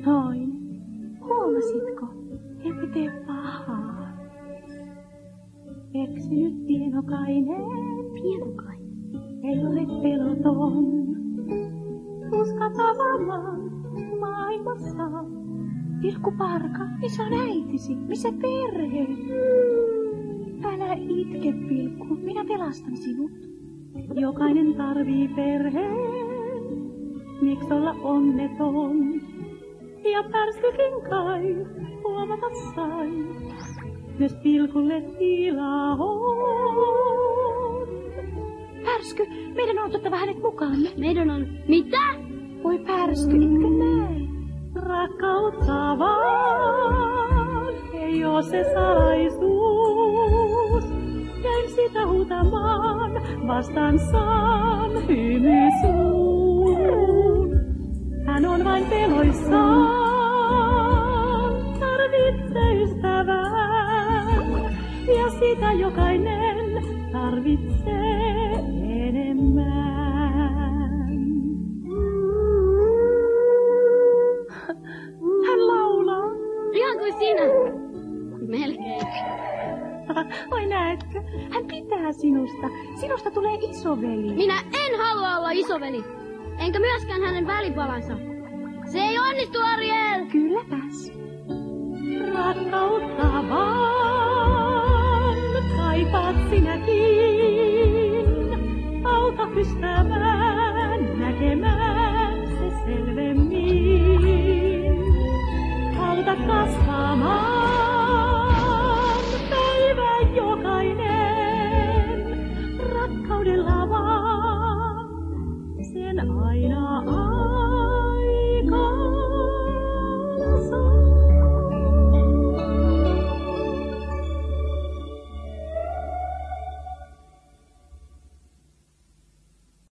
Noin. Huomasitko? Emme tee pahaa. Eksynyt pienokainen. Pienokainen? Ei ole peloton. Uskata varmaan maailmassa. Pilkkuparka, missä on äitisi? Missä perhe? Älä itke, Pilkku, minä pelastan sinut. Jokainen tarvii perheen. Miks olla onneton? Ja pärskykin kai huomata sai. Myös Pilkulle tilaa on. Pärsky, meidän on otettava hänet mukaamme. Meidän on... Mitä? Voi Pärsky, etkö näe? Rakkautta vaan, ei oo se salaisuus. Jäin sitä huutamaan, vastaan saan hymysuun. Hän on vain peloissaan, tarvitsee ystävää. Ja sitä jokainen tarvitsee enemmän. Hän laulaa. Ihan kuin sinä. Melkein. Oi näetkö, hän pitää sinusta. Sinusta tulee isoveli. Minä en halua olla isoveli. Enkä myöskään hänen välipalansa. Se ei onnistu, Ariel! Kylläpäs. Rakkautta vaan, kaipaat sinäkin. Auta ystävää.